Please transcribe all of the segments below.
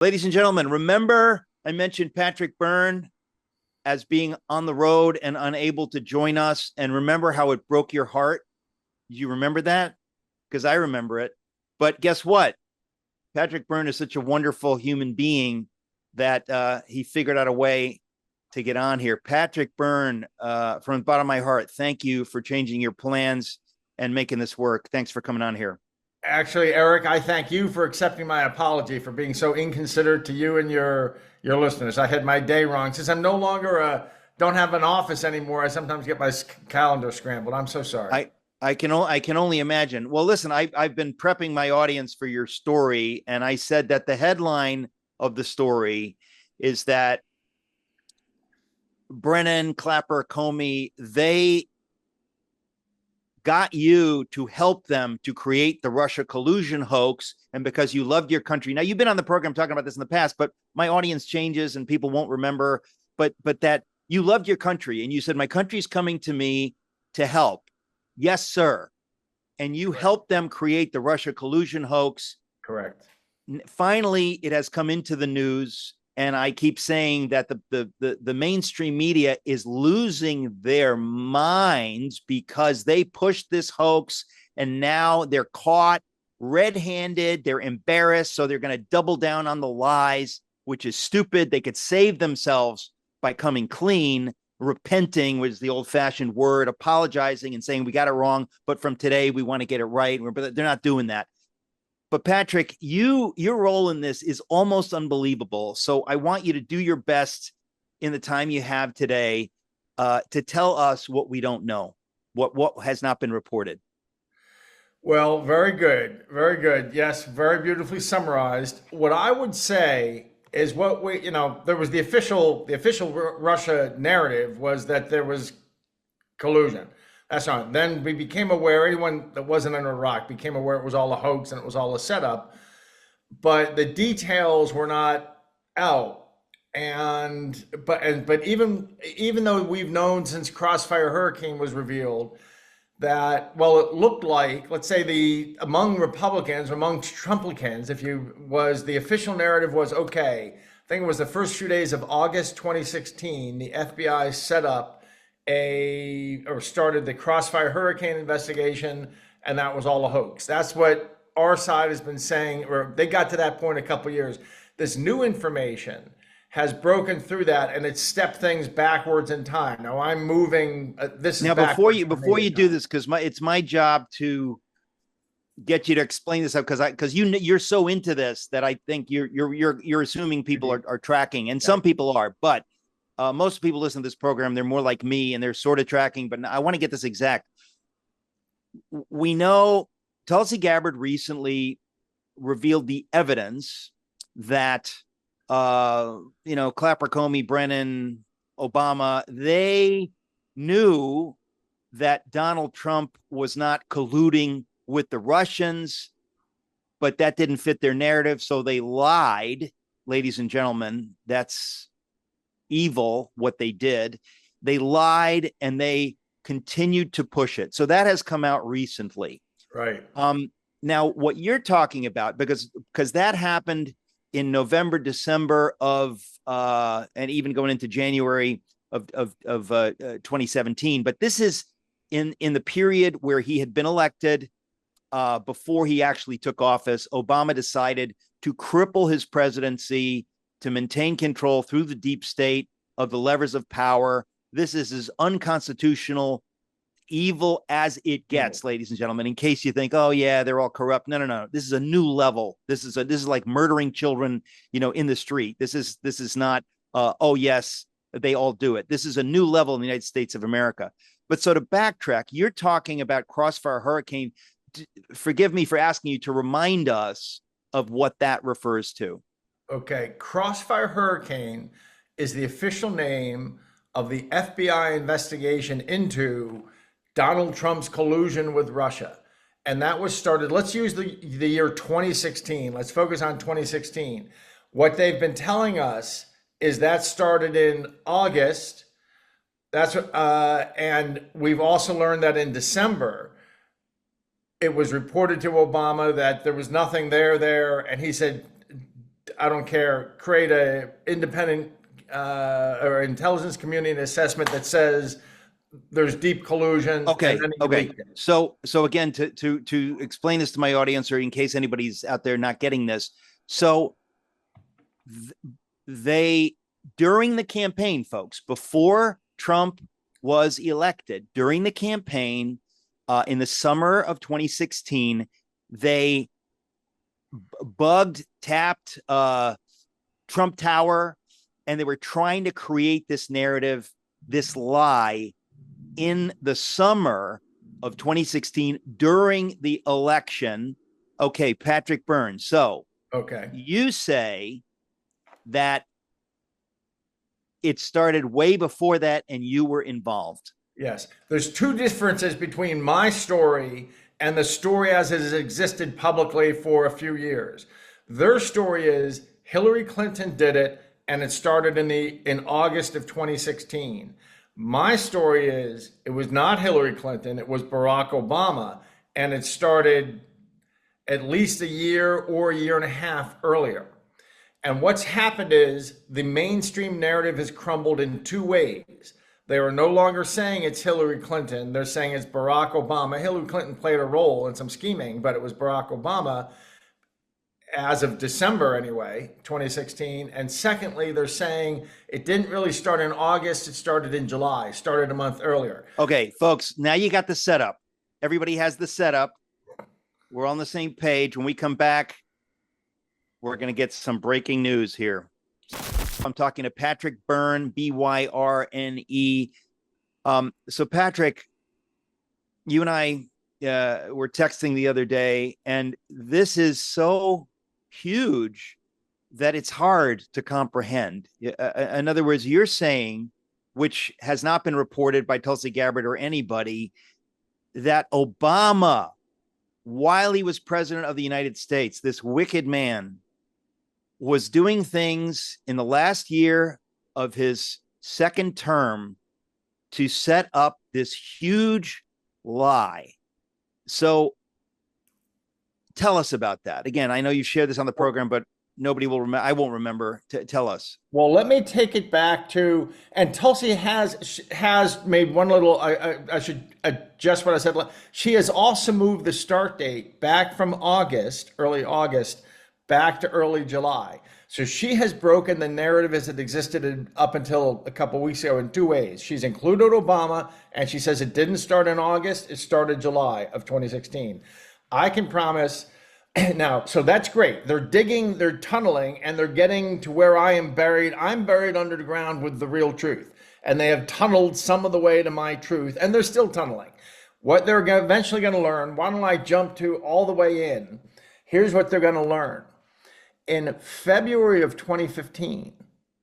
Ladies and gentlemen, remember I mentioned Patrick Byrne as being on the road and unable to join us. And remember how it broke your heart? You remember that? Because I remember it. But guess what? Patrick Byrne is such a wonderful human being that he figured out a way to get on here. Patrick Byrne, from the bottom of my heart, thank you for changing your plans and making this work. Thanks for coming on here. Actually, Eric, I thank you for accepting my apology for being so inconsiderate to you and your listeners. I had my day wrong. Since I'm no longer don't have an office anymore, I sometimes get my calendar scrambled. I'm so sorry. I can only imagine. Well, listen, I've been prepping my audience for your story, and I said that the headline of the story is that Brennan, Clapper, Comey, they got you to help them to create the Russia collusion hoax. And because you loved your country. Now, you've been on the program talking about this in the past, but my audience changes and people won't remember. But that you loved your country and you said, my country's coming to me to help. Yes, sir. And you helped them create the Russia collusion hoax. Correct. Finally, it has come into the news. And I keep saying that the mainstream media is losing their minds because they pushed this hoax and now they're caught red-handed. They're embarrassed. So they're going to double down on the lies, which is stupid. They could save themselves by coming clean. Repenting was the old-fashioned word, apologizing and saying we got it wrong, but from today we want to get it right. But they're not doing that. But Patrick, your role in this is almost unbelievable. So I want you to do your best in the time you have today to tell us what we don't know, what has not been reported. Well, very good. Very good. Yes, very beautifully summarized. What I would say is what there was the official Russia narrative was that there was collusion. That's not. Then we became aware, anyone that wasn't in Iraq became aware it was all a hoax and it was all a setup, but the details were not out. But even though we've known since Crossfire Hurricane was revealed that, well, it looked like, let's say among Republicans, among Trumplicans, the official narrative was okay. I think it was the first few days of August 2016, the FBI set up started the Crossfire Hurricane investigation, and that was all a hoax. That's what our side has been saying, or they got to that point a couple of years. This new information has broken through that, and it's stepped things backwards in time. Now I'm moving. This is now before you do this, because it's my job to get you to explain this up, because you're so into this that I think you're assuming people are tracking, and some people are, but. Most people listen to this program, they're more like me and they're sort of tracking, but I want to get this exact. We know Tulsi Gabbard recently revealed the evidence that, Clapper, Comey, Brennan, Obama, they knew that Donald Trump was not colluding with the Russians, but that didn't fit their narrative. So they lied, ladies and gentlemen. That's evil what they did. They lied and they continued to push it. So that has come out recently. Right. Now what you're talking about, because that happened in November, December of and even going into January of 2017. But this is in the period where he had been elected, before he actually took office. Obama decided to cripple his presidency to maintain control through the deep state of the levers of power. This is as unconstitutional, evil as it gets, ladies and gentlemen, in case you think, oh yeah, they're all corrupt. No. This is a new level. This is like murdering children, in the street. This is not, oh yes, they all do it. This is a new level in the United States of America. But so to backtrack, you're talking about Crossfire Hurricane. Forgive me for asking you to remind us of what that refers to. Okay, Crossfire Hurricane is the official name of the FBI investigation into Donald Trump's collusion with Russia. And that was started, let's use the year 2016. Let's focus on 2016. What they've been telling us is that started in August. And we've also learned that in December, it was reported to Obama that there was nothing there, and he said, I don't care, create a independent or intelligence community assessment that says there's deep collusion. Okay. And then Okay. So again, to explain this to my audience, or in case anybody's out there not getting this, so they, during the campaign, folks, before Trump was elected, during the campaign, in the summer of 2016, they tapped Trump Tower, and they were trying to create this narrative, this lie, in the summer of 2016 during the election. Okay, Patrick Byrne. So, okay, you say that it started way before that and you were involved. Yes. There's two differences between my story and the story as it has existed publicly for a few years. Their story is Hillary Clinton did it, and it started in August of 2016. My story is it was not Hillary Clinton, it was Barack Obama, and it started at least a year or a year and a half earlier. And what's happened is the mainstream narrative has crumbled in two ways. They are no longer saying it's Hillary Clinton. They're saying it's Barack Obama. Hillary Clinton played a role in some scheming, but it was Barack Obama as of December anyway, 2016. And secondly, they're saying it didn't really start in August. It started in July, started a month earlier. Okay, folks, now you got the setup. Everybody has the setup. We're on the same page. When we come back, we're going to get some breaking news here. I'm talking to Patrick Byrne, Byrne. So Patrick, you and I were texting the other day, and this is so huge that it's hard to comprehend. In other words, you're saying, which has not been reported by Tulsi Gabbard or anybody, that Obama, while he was president of the United States, this wicked man, was doing things in the last year of his second term to set up this huge lie. So tell us about that. Again, I know you shared this on the program, but nobody will remember. I won't remember. Tell us. Well, let me take it back to, and Tulsi has made one little, I should adjust what I said. She has also moved the start date back from August, early August, back to early July. So she has broken the narrative as it existed up until a couple of weeks ago in two ways. She's included Obama, and she says it didn't start in August, it started July of 2016. I can promise now, so that's great. They're digging, they're tunneling, and they're getting to where I am buried. I'm buried under the ground with the real truth. And they have tunneled some of the way to my truth, and they're still tunneling. What they're eventually going to learn, why don't I jump to all the way in? Here's what they're going to learn. In February of 2015,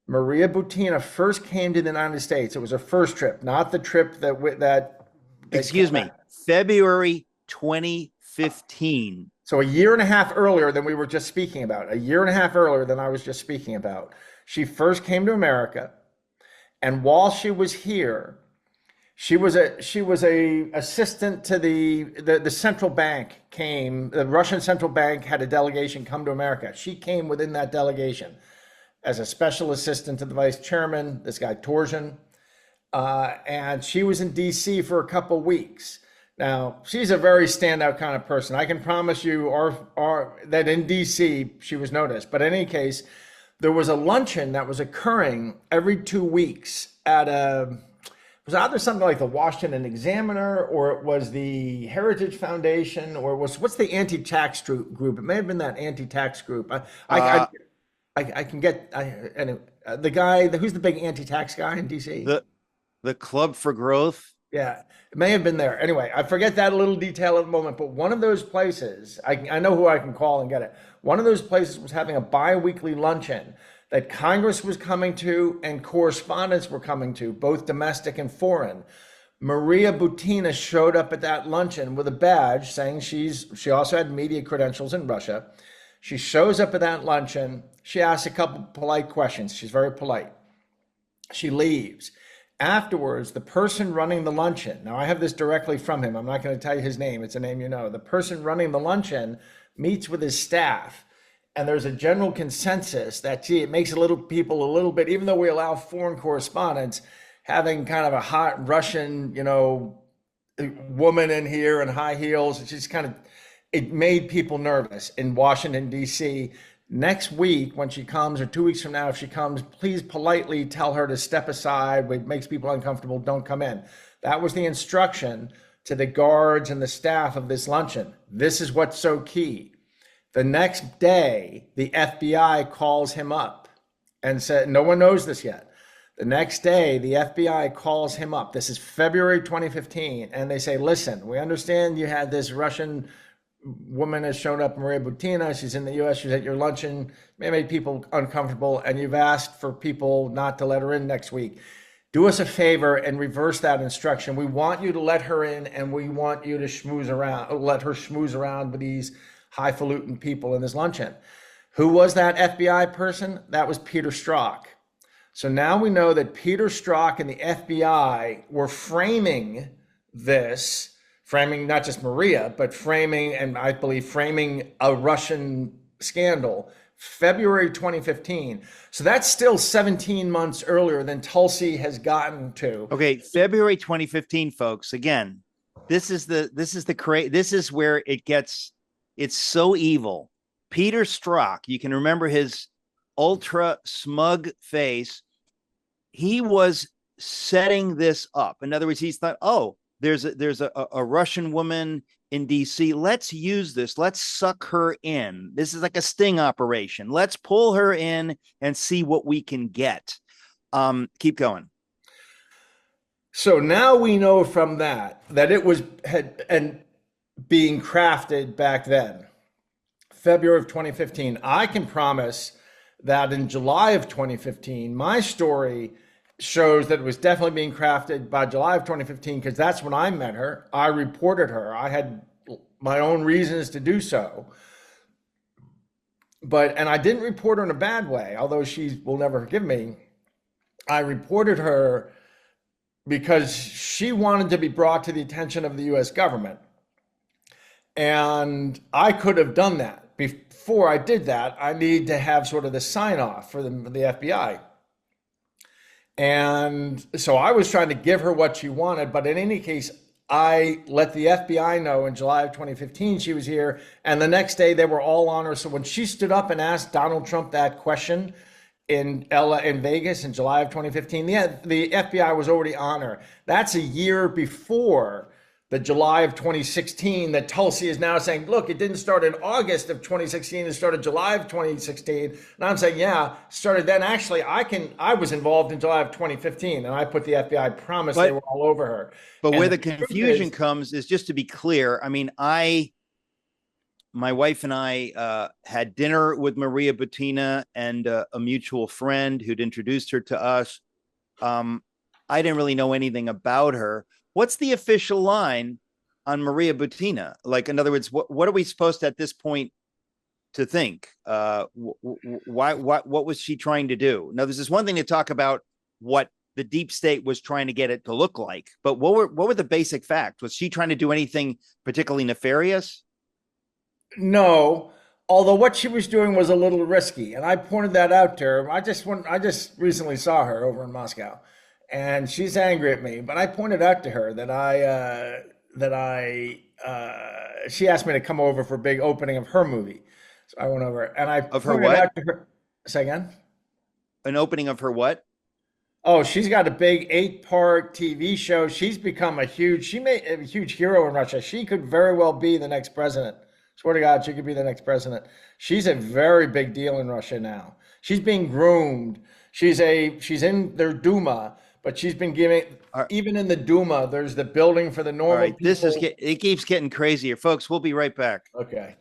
Maria Butina first came to the United States. It was her first trip, not the trip that excuse me, February 2015. So a year and a half earlier than we were just speaking about, a year and a half earlier than I was just speaking about. She first came to America, and while she was here, she was a assistant to the central bank came. The Russian central bank had a delegation come to America. She came within that delegation as a special assistant to the vice chairman, this guy Torsion, and she was in D.C. for a couple weeks. Now, she's a very standout kind of person. I can promise you that in D.C. she was noticed. But in any case, there was a luncheon that was occurring every 2 weeks at it was either something like the Washington Examiner, or it was the Heritage Foundation, or it was, what's the anti-tax group? It may have been that anti-tax group. I can get the guy, who's the big anti-tax guy in D.C.? The Club for Growth. Yeah, it may have been there. Anyway, I forget that little detail at the moment, but one of those places, I know who I can call and get it. One of those places was having a bi-weekly luncheon that Congress was coming to and correspondents were coming to, both domestic and foreign. Maria Butina showed up at that luncheon with a badge saying she also had media credentials in Russia. She shows up at that luncheon. She asks a couple polite questions. She's very polite. She leaves. Afterwards, the person running the luncheon, now I have this directly from him. I'm not going to tell you his name. It's a name you know. The person running the luncheon meets with his staff and there's a general consensus that, gee, it makes people a little bit, even though we allow foreign correspondents, having kind of a hot Russian, woman in here in high heels, it made people nervous in Washington, D.C. Next week, when she comes, or 2 weeks from now, if she comes, please politely tell her to step aside. It makes people uncomfortable. Don't come in. That was the instruction to the guards and the staff of this luncheon. This is what's so key. The next day, the FBI calls him up and said, no one knows this yet. The next day, the FBI calls him up. This is February 2015. And they say, listen, we understand you had this Russian woman has shown up, Maria Butina. She's in the U.S. She's at your luncheon. May made people uncomfortable. And you've asked for people not to let her in next week. Do us a favor and reverse that instruction. We want you to let her in, and we want you to let her schmooze around with these highfalutin people in this luncheon. Who was that FBI person? That was Peter Strzok. So now we know that Peter Strzok and the FBI were framing not just Maria, but framing a Russian scandal, February 2015. So that's still 17 months earlier than Tulsi has gotten to. Okay, February 2015, folks. Again, this is where it's so evil. Peter Strzok, you can remember his ultra smug face. He was setting this up. In other words, he's thought, oh, there's a Russian woman in DC. Let's use this. Let's suck her in. This is like a sting operation. Let's pull her in and see what we can get. Keep going. So now we know from that it had being crafted back then, February of 2015. I can promise that in July of 2015, my story shows that it was definitely being crafted by July of 2015, because that's when I met her. I reported her. I had my own reasons to do so. And I didn't report her in a bad way, although she will never forgive me. I reported her because she wanted to be brought to the attention of the US government. And I could have done that. Before I did that, I need to have sort of the sign off for the FBI. And so I was trying to give her what she wanted, but in any case, I let the FBI know in July of 2015 she was here, and the next day they were all on her. So when she stood up and asked Donald Trump that question in Vegas in July of 2015, the FBI was already on her. That's a year before the July of 2016 that Tulsi is now saying, look, it didn't start in August of 2016, it started July of 2016. And I'm saying, yeah, started then. Actually, I was involved in July of 2015, and I put the FBI, promise they were all over her. But where the confusion comes is, just to be clear, I mean, my wife and I had dinner with Maria Butina and a mutual friend who'd introduced her to us. I didn't really know anything about her. What's the official line on Maria Butina? Like, in other words, what are we supposed to, at this point, to think? What was she trying to do? Now, there's this one thing to talk about what the deep state was trying to get it to look like, but what were the basic facts? Was she trying to do anything particularly nefarious? No, although what she was doing was a little risky, and I pointed that out to her. I just recently saw her over in Moscow, and she's angry at me. But I pointed out to her that she asked me to come over for a big opening of her movie, so I went over and I Of her what? out to her. Say again. An opening of her what? Oh, she's got a big 8-part TV show. She's become a huge hero in Russia. She could very well be the next president. Swear to God, she could be the next president. She's a very big deal in Russia now. She's being groomed. She's in their Duma, but she's been giving, even in the Duma, there's the building for the normal All right, people. It keeps getting crazier. Folks, we'll be right back. Okay.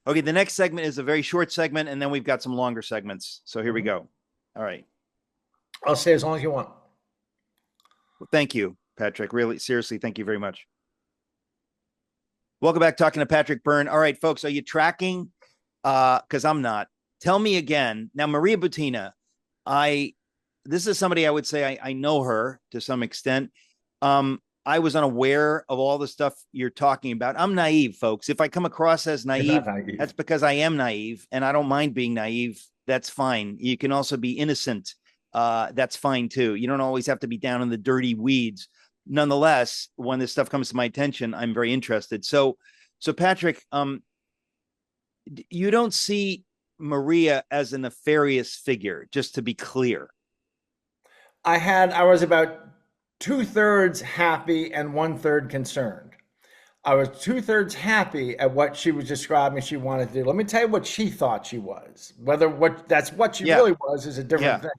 Okay, the next segment is a very short segment, and then we've got some longer segments. So here we go. All right. I'll stay as long as you want. Well, thank you, Patrick. Really, seriously, thank you very much. Welcome back, talking to Patrick Byrne. All right, folks, are you tracking? Because I'm not. Tell me again. Now, Maria Butina, this is somebody I would say I know her to some extent. I was unaware of all the stuff you're talking about. I'm naive, folks. If I come across as naive, that's because I am naive, and I don't mind being naive. That's fine. You can also be innocent. That's fine too. You don't always have to be down in the dirty weeds. Nonetheless, when this stuff comes to my attention, I'm very interested. So Patrick, you don't see Maria as a nefarious figure, just to be clear. I was about 2/3 happy and 1/3 concerned. I was 2/3 happy at what she was describing she wanted to do. Let me tell you what she thought she was. Whether what she really was is a different thing.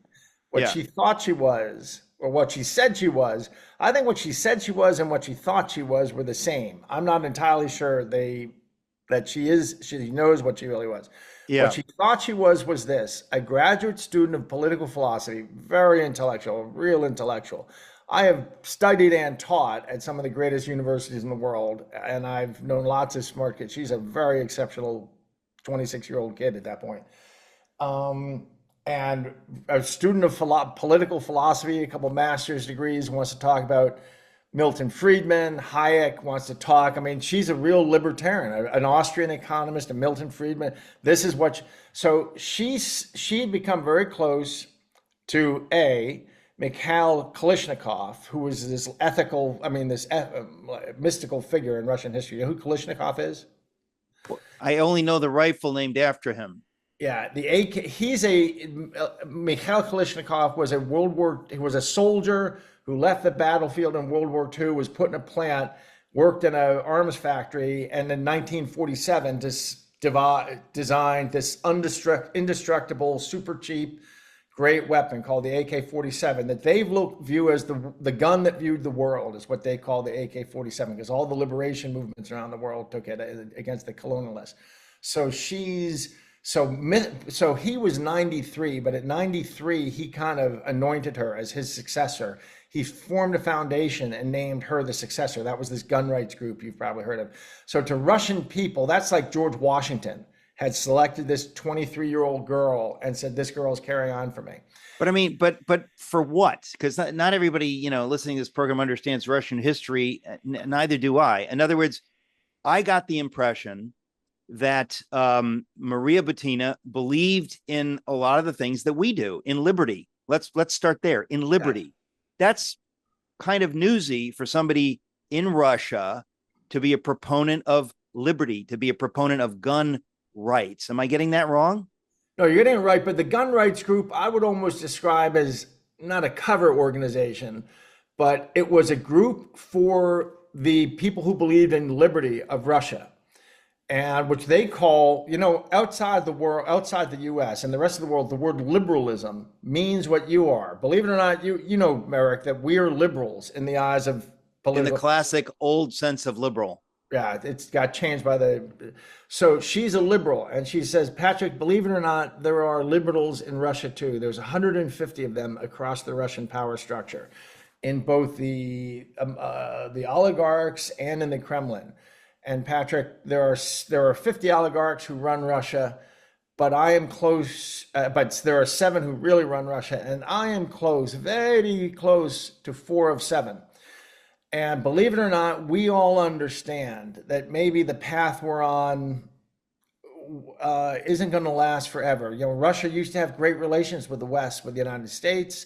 What she thought she was, or what she said she was, I think what she said she was and what she thought she was were the same. I'm not entirely sure that she knows what she really was. Yeah. What she thought she was this: a graduate student of political philosophy, very intellectual, real intellectual. I have studied and taught at some of the greatest universities in the world, and I've known lots of smart kids. She's a very exceptional 26-year-old kid at that point. And a student of political philosophy, a couple master's degrees, wants to talk about Milton Friedman. Hayek wants to talk. I mean, she's a real libertarian, an Austrian economist, a Milton Friedman. This is what, so she'd become very close to Mikhail Kalashnikov, who was this mystical figure in Russian history. You know who Kalashnikov is? I only know the rifle named after him. Yeah, Mikhail Kalashnikov was a soldier who left the battlefield in World War II, was put in a plant, worked in an arms factory, and in 1947 designed this indestructible, super cheap, great weapon called the AK-47 that they view as the gun that viewed the world, is what they call the AK-47, because all the liberation movements around the world took it against the colonialists. So he was 93, but at 93, he kind of anointed her as his successor. He formed a foundation and named her the successor. That was this gun rights group you've probably heard of. So to Russian people, that's like George Washington had selected this 23-year-old girl and said, this girl's carrying on for me. But I mean, but for what? Because not everybody, listening to this program understands Russian history. Neither do I. In other words, I got the impression that Maria Butina believed in a lot of the things that we do, in liberty. Let's start there. In liberty. Yeah. That's kind of newsy for somebody in Russia to be a proponent of liberty, to be a proponent of gun rights. Am I getting that wrong? No, you're getting it right. But the gun rights group, I would almost describe as not a cover organization, but it was a group for the people who believed in liberty of Russia. And which they call, outside the US and the rest of the world, the word liberalism means what you are. Believe it or not, you know, Merrick, that we are liberals in the eyes of political. In the classic old sense of liberal. Yeah, it's got changed so she's a liberal, and she says, Patrick, believe it or not, there are liberals in Russia too. There's 150 of them across the Russian power structure, in both the oligarchs and in the Kremlin. And Patrick, there are 50 oligarchs who run Russia, but I am close. But there are 7 who really run Russia, and I am close, very close to 4 of 7. And believe it or not, we all understand that maybe the path we're on isn't going to last forever. Russia used to have great relations with the West, with the United States.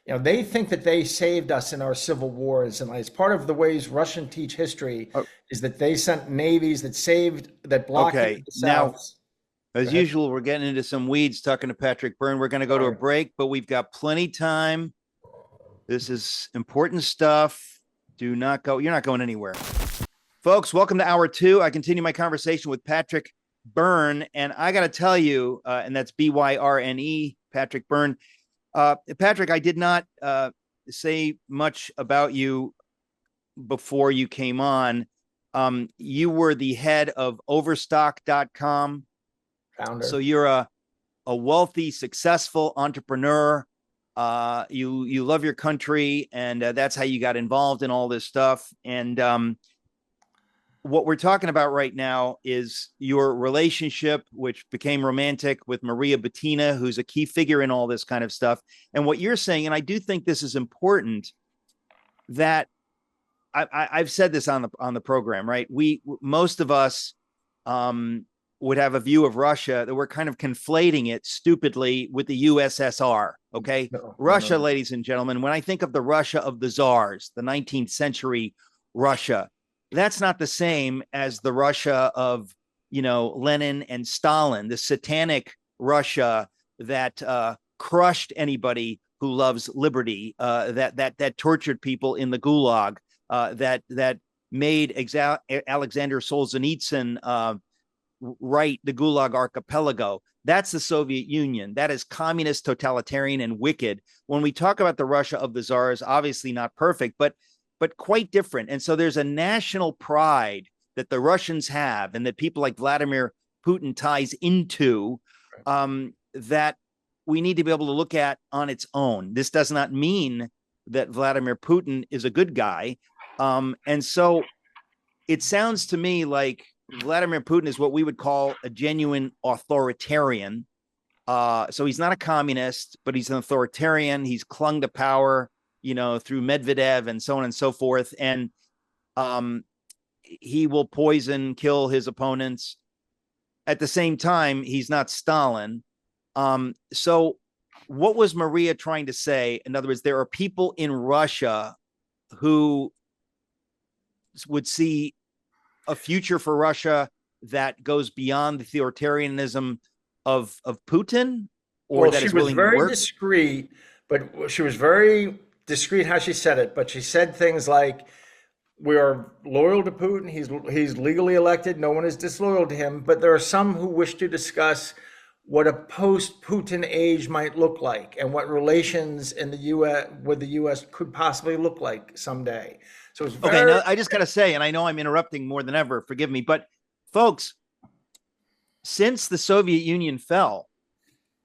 They think that they saved us in our civil wars, and it's part of the ways Russians teach history is that they sent navies that blockaded the South. Now, as usual, we're getting into some weeds talking to Patrick Byrne. We're going to go to a break, but we've got plenty time. This is important stuff. Do not go. You're not going anywhere. Folks, welcome to Hour 2. I continue my conversation with Patrick Byrne, and I got to tell you, and that's Byrne, Patrick Byrne. Patrick, I did not say much about you before you came on. You were the head of Overstock.com. Founder. So you're a wealthy, successful entrepreneur. You love your country, and that's how you got involved in all this stuff. And what we're talking about right now is your relationship, which became romantic, with Maria Butina, who's a key figure in all this kind of stuff. And what you're saying, and I do think this is important, that I've said this on the program, right? Most of us would have a view of Russia that we're kind of conflating it stupidly with the USSR. Okay, Russia, ladies and gentlemen. When I think of the Russia of the czars, the 19th century Russia, that's not the same as the Russia of Lenin and Stalin, the satanic Russia that crushed anybody who loves liberty, that tortured people in the Gulag, that made Alexander Solzhenitsyn write the Gulag Archipelago. That's the Soviet Union. That is communist, totalitarian, and wicked. When we talk about the Russia of the czars, obviously not perfect, but quite different. And so there's a national pride that the Russians have, and that people like Vladimir Putin ties into, that we need to be able to look at on its own. This does not mean that Vladimir Putin is a good guy. And so it sounds to me like Vladimir Putin is what we would call a genuine authoritarian. So he's not a communist, but he's an authoritarian. He's clung to power, through Medvedev and so on and so forth. And he will poison, kill his opponents. At the same time, he's not Stalin. So what was Maria trying to say? In other words, there are people in Russia who would see a future for Russia that goes beyond the authoritarianism of Putin, or that is willing to work? She was very discreet, but she was very discreet how she said it. But she said things like, we are loyal to Putin. He's legally elected. No one is disloyal to him. But there are some who wish to discuss what a post-Putin age might look like, and what relations in the U.S. with the U.S. could possibly look like someday. So it's very... Okay. Now I just got to say, and I know I'm interrupting more than ever, forgive me, but folks, since the Soviet Union fell,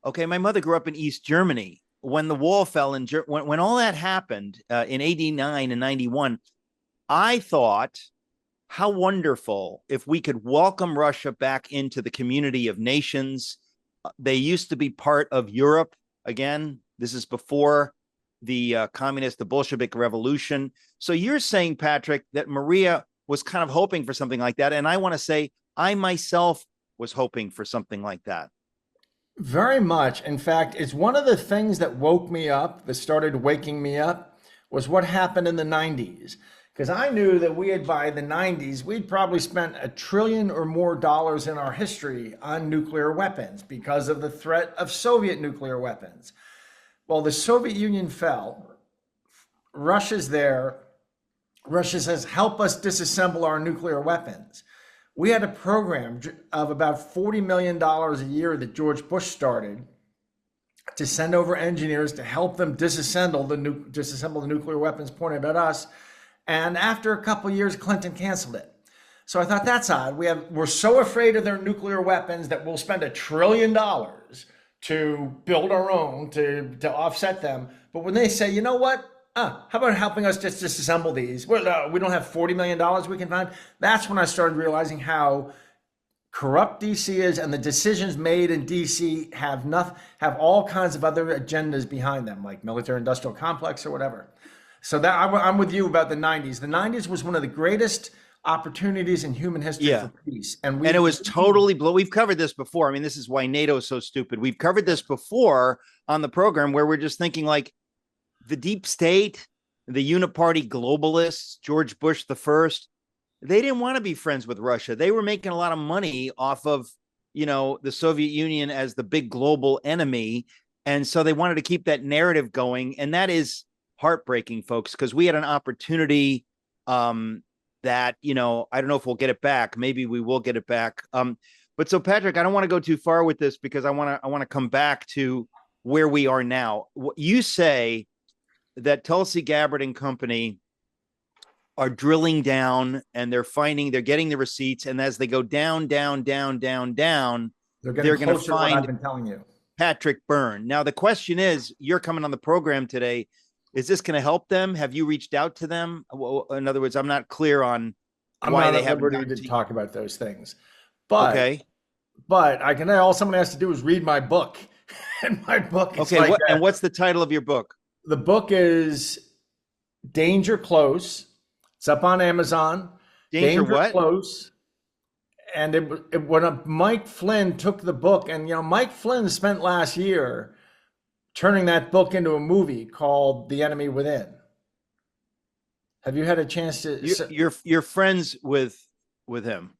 okay, my mother grew up in East Germany. When the wall fell, when all that happened in 89 and 91, I thought, how wonderful if we could welcome Russia back into the community of nations. They used to be part of Europe. Again, this is before the the Bolshevik revolution. So you're saying, Patrick, that Maria was kind of hoping for something like that. And I want to say, I myself was hoping for something like that. Very much. In fact, it's one of the things that woke me up, that started waking me up, was what happened in the 90s. Because I knew that by the 90s, we'd probably spent $1 trillion or more in our history on nuclear weapons because of the threat of Soviet nuclear weapons. Well, the Soviet Union fell. Russia's there. Russia says, help us disassemble our nuclear weapons. We had a program of about $40 million a year that George Bush started to send over engineers to help them disassemble the nuclear weapons pointed at us. And after a couple of years, Clinton canceled it. So I thought, that's odd. We're so afraid of their nuclear weapons that we'll spend $1 trillion to build our own to offset them. But when they say, you know what? How about helping us just disassemble these? Well, we don't have $40 million we can find. That's when I started realizing how corrupt DC is, and the decisions made in DC have all kinds of other agendas behind them, like military-industrial complex or whatever. So that I'm with you about the 90s. The 90s was one of the greatest opportunities in human history for peace. And it was totally we've covered this before. I mean, this is why NATO is so stupid. We've covered this before on the program, where we're just thinking like the deep state, the uniparty globalists, George Bush the first, they didn't want to be friends with Russia. They were making a lot of money off of, the Soviet Union as the big global enemy. And so they wanted to keep that narrative going. And that is heartbreaking, folks, because we had an opportunity that, I don't know if we'll get it back. Maybe we will get it back. But so, Patrick, I don't want to go too far with this, because I want to come back to where we are now. You say that Tulsi Gabbard and company are drilling down, and they're getting the receipts. And as they go down, down, down, down, down, they're going to find, I've been telling you, Patrick Byrne. Now, the question is, you're coming on the program today. Is this going to help them? Have you reached out to them? In other words, I'm not clear on why they haven't gotten to talk about those things. But okay, but I can. All someone has to do is read my book, and my book is okay. And what's the title of your book? The book is Danger Close: It's up on Amazon. Danger Danger what? Close. And when Mike Flynn took the book, and Mike Flynn spent last year turning that book into a movie called The Enemy Within. Have you had a chance to? You're friends with him.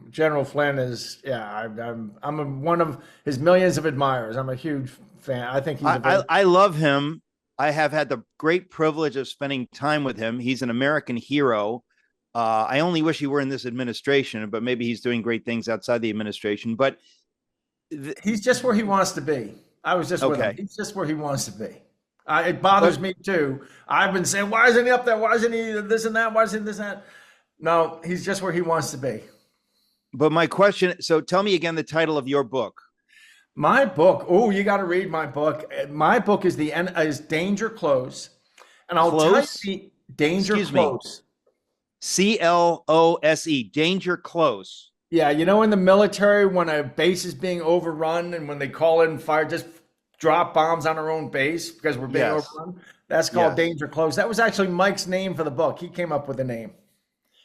General Flynn is, yeah. One of his millions of admirers. I'm a huge fan. I think I love him. I have had the great privilege of spending time with him. He's an American hero. I only wish he were in this administration, but maybe he's doing great things outside the administration. But he's just where he wants to be. I was just with him. He's just where he wants to be. It bothers me too. I've been saying, why isn't he up there? Why isn't he this and that? Why isn't this and that? No, he's just where he wants to be. But my question, so tell me again the title of your book. My book, oh, you got to read my book. My book is Danger Close. And I'll tell you, Danger Close. CLOSE, Danger Close. Yeah, in the military, when a base is being overrun and when they call in fire, just drop bombs on our own base because we're being overrun. That's called Danger Close. That was actually Mike's name for the book. He came up with the name.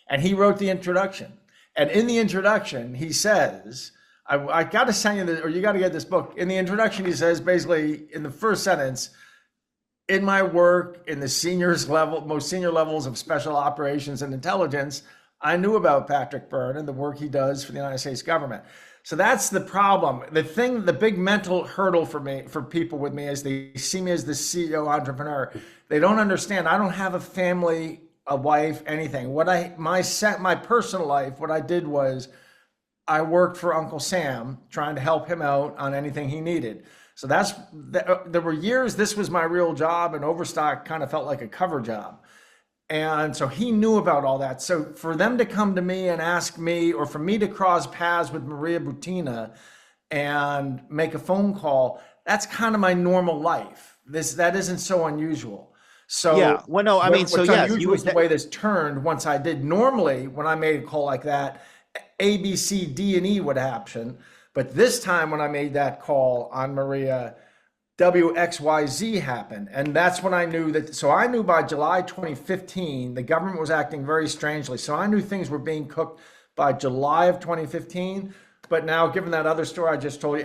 And he wrote the introduction. And in the introduction, he says, I got to send you this, or you got to get this book. In the introduction, he says, basically, in the first sentence, in my work in the most senior levels of special operations and intelligence, I knew about Patrick Byrne and the work he does for the United States government. So that's the problem. The big mental hurdle for people with me is they see me as the CEO entrepreneur. They don't understand. I don't have a family, a wife, anything. My personal life, what I did was I worked for Uncle Sam trying to help him out on anything he needed. So there were years this was my real job, and Overstock kind of felt like a cover job. And so he knew about all that. So for them to come to me and ask me, or for me to cross paths with Maria Butina and make a phone call, that's kind of my normal life. That isn't so unusual. So yeah, well, no, I mean, so yes, unusual is the way this turned once I did. Normally, when I made a call like that, A, B, C, D, and E would happen. But this time when I made that call on Maria, WXYZ happened. And that's when I knew that. So I knew by July 2015, the government was acting very strangely. So I knew things were being cooked by July of 2015. But now, given that other story I just told you,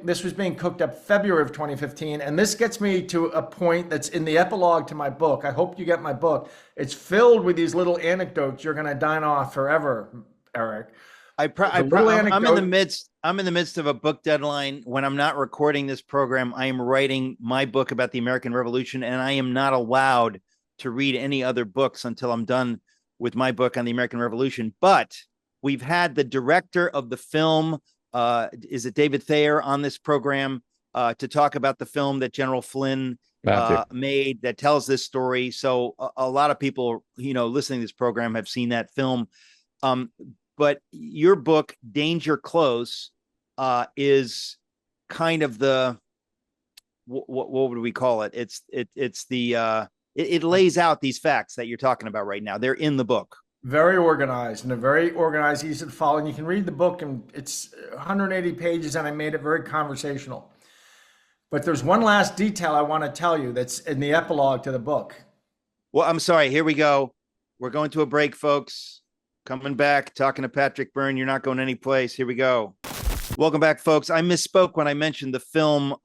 this was being cooked up February of 2015. And this gets me to a point that's in the epilogue to my book. I hope you get my book. It's filled with these little anecdotes you're going to dine off forever, Eric. I'm in the midst of a book deadline. When I'm not recording this program, I am writing my book about the American Revolution, and I am not allowed to read any other books until I'm done with my book on the American Revolution. But we've had the director of the film, is it David Thayer, on this program to talk about the film that General Flynn made that tells this story. So a lot of people, listening to this program have seen that film. But your book, Danger Close, is kind of the what would we call it? It lays out these facts that you're talking about right now. They're in the book. Very organized, easy to follow. And you can read the book, and it's 180 pages, and I made it very conversational. But there's one last detail I want to tell you that's in the epilogue to the book. Well, I'm sorry. Here we go. We're going to a break, folks. Coming back, talking to Patrick Byrne. You're not going anyplace. Here we go. Welcome back, folks. I misspoke when I mentioned the film.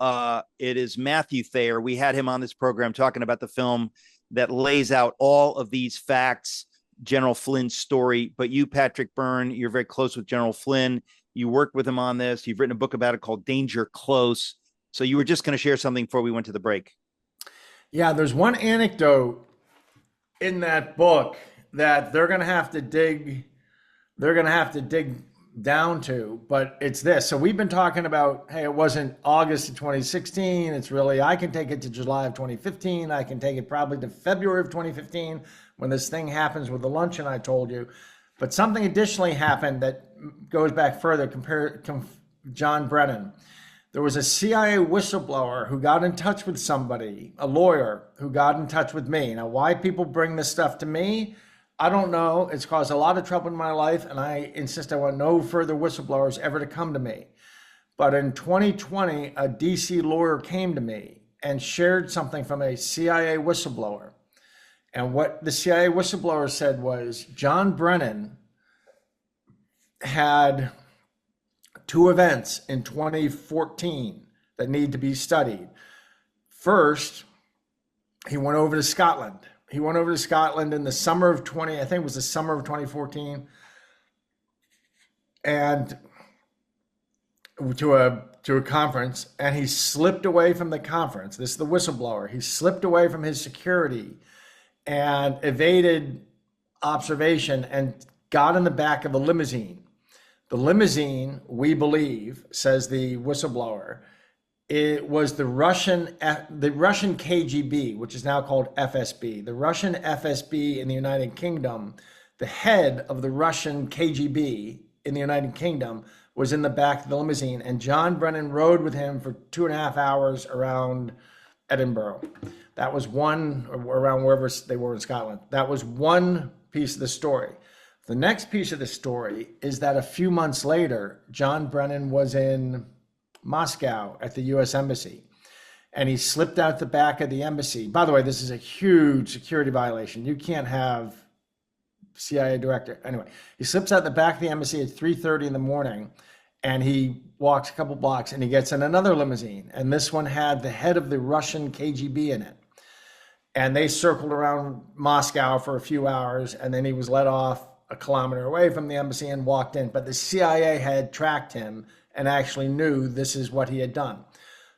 It is Matthew Thayer. We had him on this program talking about the film that lays out all of these facts, General Flynn's story. But you, Patrick Byrne, you're very close with General Flynn. You worked with him on this. You've written a book about it called Danger Close. So you were just going to share something before we went to the break. Yeah, there's one anecdote in that book that they're going to have to dig down to, but it's this. So we've been talking about, hey, it wasn't August of 2016. It's really, I can take it to July of 2015. I can take it probably to February of 2015 when this thing happens with the luncheon I told you. But something additionally happened that goes back further, John Brennan. There was a CIA whistleblower who got in touch with somebody, a lawyer who got in touch with me. Now, why people bring this stuff to me, I don't know. It's caused a lot of trouble in my life, and I insist I want no further whistleblowers ever to come to me. But in 2020, a DC lawyer came to me and shared something from a CIA whistleblower. And what the CIA whistleblower said was John Brennan had two events in 2014 that need to be studied. First, he went over to Scotland. He went over to Scotland in the summer of I think it was the summer of 2014, and to a conference, and he slipped away from the conference. This is the whistleblower. He slipped away from his security and evaded observation and got in the back of a limousine. The limousine, we believe, says the whistleblower, it was the Russian KGB, which is now called FSB. The Russian FSB in the United Kingdom, the head of the Russian KGB in the United Kingdom was in the back of the limousine, and John Brennan rode with him for 2.5 hours around Edinburgh. That was one, or around wherever they were in Scotland. That was one piece of the story. The next piece of the story is that a few months later, John Brennan was in Moscow at the US Embassy, and he slipped out the back of the embassy. By the way, this is a huge security violation. You can't have CIA director. Anyway, he slips out the back of the embassy at 3:30 in the morning, and he walks a couple blocks and he gets in another limousine. And this one had the head of the Russian KGB in it. And they circled around Moscow for a few hours, and then he was let off a kilometer away from the embassy and walked in. But the CIA had tracked him and actually knew this is what he had done.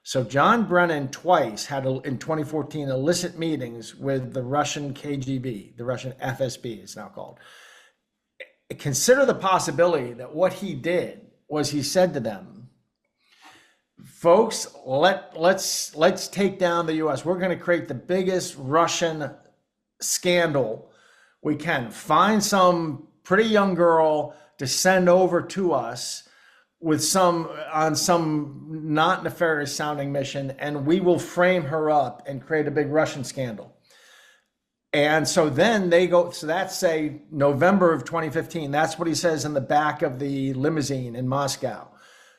So John Brennan twice had, in 2014, illicit meetings with the Russian KGB, the Russian FSB it's now called. Consider the possibility that what he did was he said to them, folks, let's take down the US. We're going to create the biggest Russian scandal we can. Find some pretty young girl to send over to us with some not nefarious sounding mission, and we will frame her up and create a big Russian scandal. And so then they go, so that's say November of 2015. That's what he says in the back of the limousine in Moscow.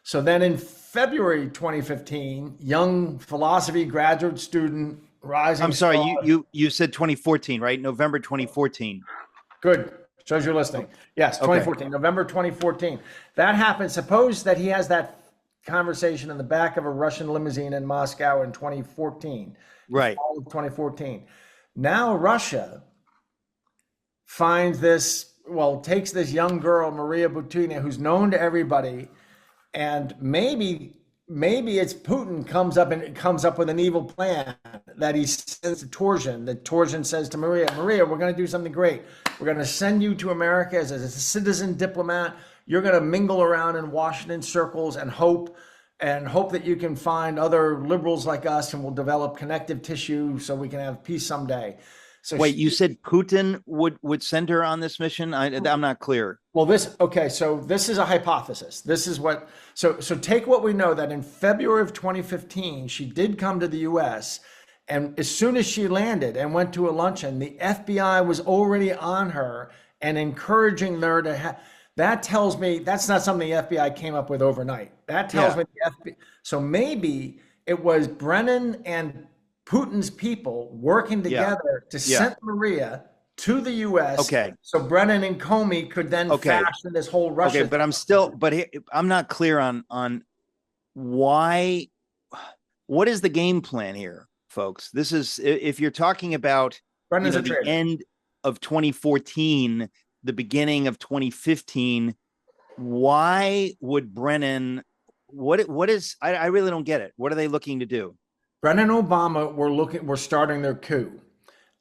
So then in February 2015, young philosophy graduate student rising. I'm sorry, you said 2014, right? November 2014. Good. Shows you're listening. Yes, 2014, okay. November 2014. That happened. Suppose that he has that conversation in the back of a Russian limousine in Moscow in 2014. Right. 2014. Now Russia finds takes this young girl, Maria Butina, who's known to everybody, and maybe it's Putin comes up with an evil plan that he sends to Torsion. That Torsion says to Maria, we're going to do something great. We're going to send you to America as a citizen diplomat. You're going to mingle around in Washington circles and hope that you can find other liberals like us, and we'll develop connective tissue so we can have peace someday. So wait, you said Putin would send her on this mission? I'm not clear. Well, so this is a hypothesis. This is what, so take what we know, that in February of 2015, she did come to the US, and as soon as she landed and went to a luncheon, the FBI was already on her and encouraging her to have, that tells me that's not something the FBI came up with overnight. That tells me the FBI, so maybe it was Brennan and Putin's people working together to send Maria to the U.S. Okay. So Brennan and Comey could then fashion this whole Russia. Okay, but I'm not clear on why. What is the game plan here, folks? This is, if you're talking about the end of 2014, the beginning of 2015. Why would Brennan? What is? I really don't get it. What are they looking to do? Brennan and Obama were starting their coup.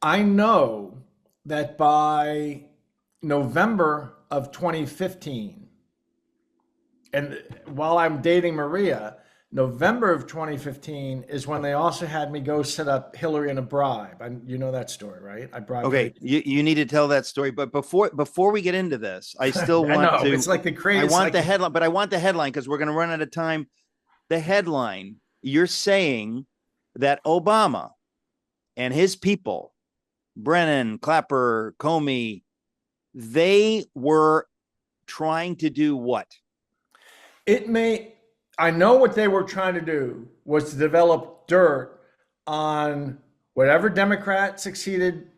I know that by November of 2015, and while I'm dating Maria, November of 2015 is when they also had me go set up Hillary in a bribe. You know that story, right? I bribed. Okay, you need to tell that story. But before we get into this, I still want to. It's like the crazy. I want the headline, but I want the headline because we're going to run out of time. The headline: you're saying that Obama and his people, Brennan, Clapper, Comey, they were trying to do what? I know what they were trying to do was to develop dirt on whatever Democrat succeeded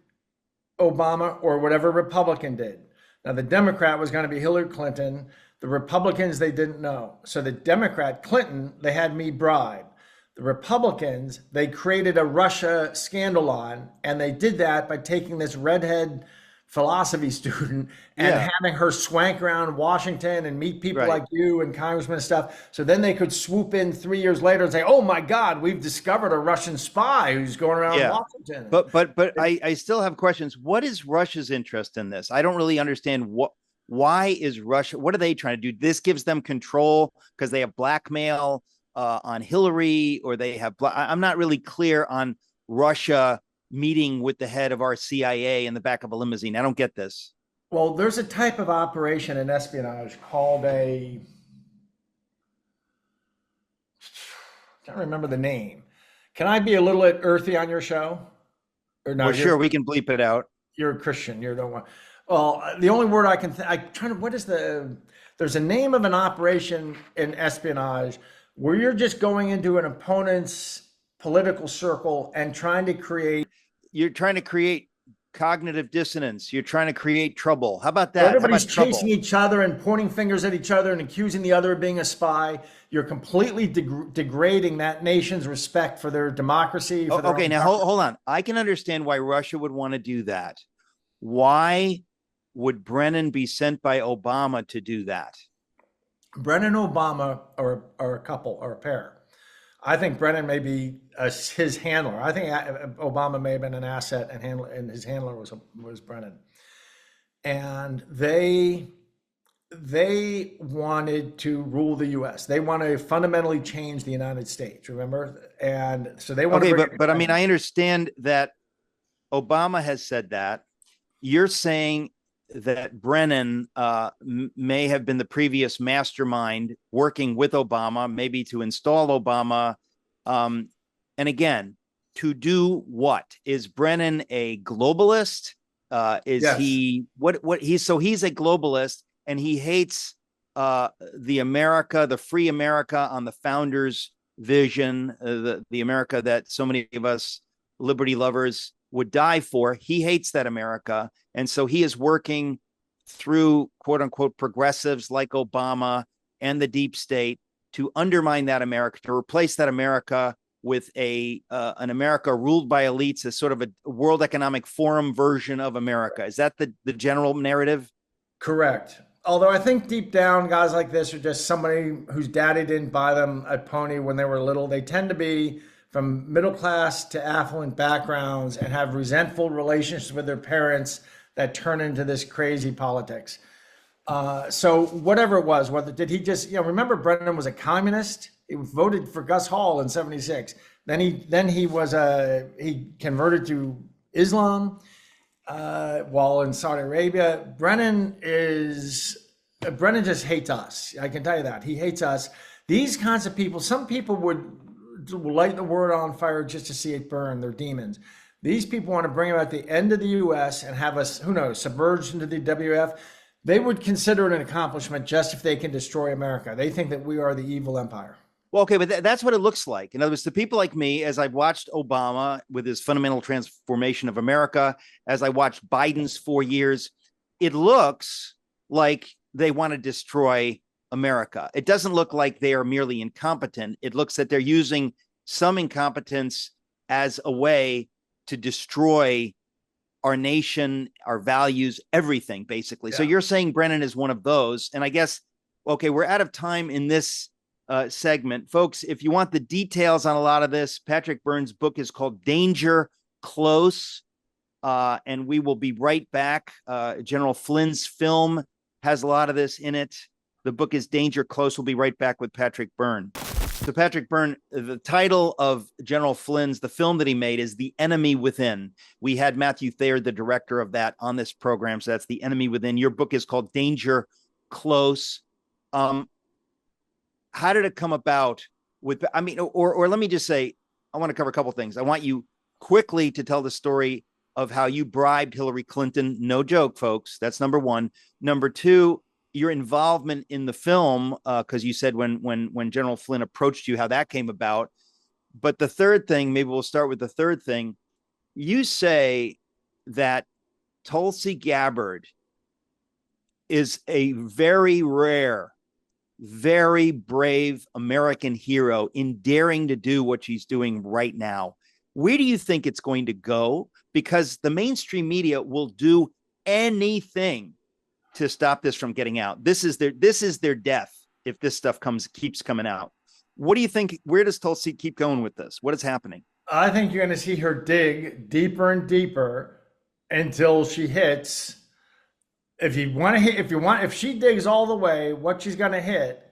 Obama or whatever Republican did. Now, the Democrat was going to be Hillary Clinton. The Republicans, they didn't know. So the Democrat, Clinton, they had me bribe. The Republicans, they created a Russia scandal on, and they did that by taking this redhead philosophy student and Yeah, having her swank around Washington and meet people right. like you and congressmen and stuff. So then they could swoop in 3 years later and say, "Oh my God, we've discovered a Russian spy who's going around Yeah. Washington." But I still have questions. What is Russia's interest in this? I don't really understand why is Russia, what are they trying to do? This gives them control because they have blackmail on Hillary, or they have I'm not really clear on Russia meeting with the head of our CIA in the back of a limousine. I don't get this. Well, there's a type of operation in espionage called a, I can't remember the name. Can I be a little bit earthy on your show? Or no, Well, sure, we can bleep it out. you're a Christian. You don't want. Well, the only word I can, I trying to, what is the, there's a name of an operation in espionage where you're just going into an opponent's political circle and trying to create, You're trying to create cognitive dissonance. You're trying to create trouble. How about where that? How everybody's about chasing trouble? each other and pointing fingers at each other and accusing the other of being a spy. You're completely degrading that nation's respect for their democracy, for their Okay, own now government. hold on. I can understand why Russia would want to do that. Why would Brennan be sent by Obama to do that? Brennan Obama are a couple or a pair. I think Brennan may be his handler. I think Obama may have been an asset and his handler was Brennan. And they wanted to rule the U.S. They want to fundamentally change the United States. Remember, and so they want to Okay, bring. but I mean, I understand that Obama has said that. You're saying that Brennan may have been the previous mastermind working with Obama, maybe to install Obama. Um, and again, to do what? Is Brennan a globalist? Is Yes, he what he's so he's a globalist and he hates the America, the free America on the founders' vision, the America that so many of us liberty lovers would die for. He hates that America. And so he is working through quote unquote progressives like Obama and the deep state to undermine that America, to replace that America with an America ruled by elites, as sort of a World Economic Forum version of America. Is that the general narrative? correct. Although I think deep down, guys like this are just somebody whose daddy didn't buy them a pony when they were little. They tend to be from middle class to affluent backgrounds and have resentful relationships with their parents that turn into this crazy politics. So whatever it was, whether did he just, remember Brennan was a communist. He voted for Gus Hall in '76. He converted to Islam while in Saudi Arabia. Brennan just hates us. I can tell you that he hates us. These kinds of people. Some people would light the world on fire just to see it burn. They're demons. These people want to bring about the end of the U.S. and have us, who knows, submerged into the WF. They would consider it an accomplishment just if they can destroy America. They think that we are the evil empire. Well, okay, but that's what it looks like. In other words, to people like me, as I've watched Obama with his fundamental transformation of America, as I watched Biden's 4 years, it looks like they want to destroy America. It doesn't look like they are merely incompetent. It looks that they're using some incompetence as a way to destroy our nation, our values, everything, basically. So Yeah. you're saying Brennan is one of those. And I guess, okay, we're out of time in this segment. Folks, if you want the details on a lot of this, Patrick Byrne's book is called Danger Close. And we will be right back. General Flynn's film has a lot of this in it. The book is Danger Close. We'll be right back with Patrick Byrne. So Patrick Byrne, the title of General Flynn's, the film that he made, is The Enemy Within. We had Matthew Thayer, the director of that, on this program. So that's The Enemy Within. Your book is called Danger Close. How did it come about or let me just say, I want to cover a couple things. I want you quickly to tell the story of how you bribed Hillary Clinton. No joke, folks. That's number one. Number two, your involvement in the film, because you said when General Flynn approached you, how that came about. But the third thing, maybe we'll start with the third thing. You say that Tulsi Gabbard is a very rare, very brave American hero in daring to do what she's doing right now. Where do you think it's going to go? Because the mainstream media will do anything to stop this from getting out. This is their death if this stuff keeps coming out. What do you think? Where does Tulsi keep going with this? What is happening? I think you're going to see her dig deeper and deeper until she hits. If she digs all the way, what she's going to hit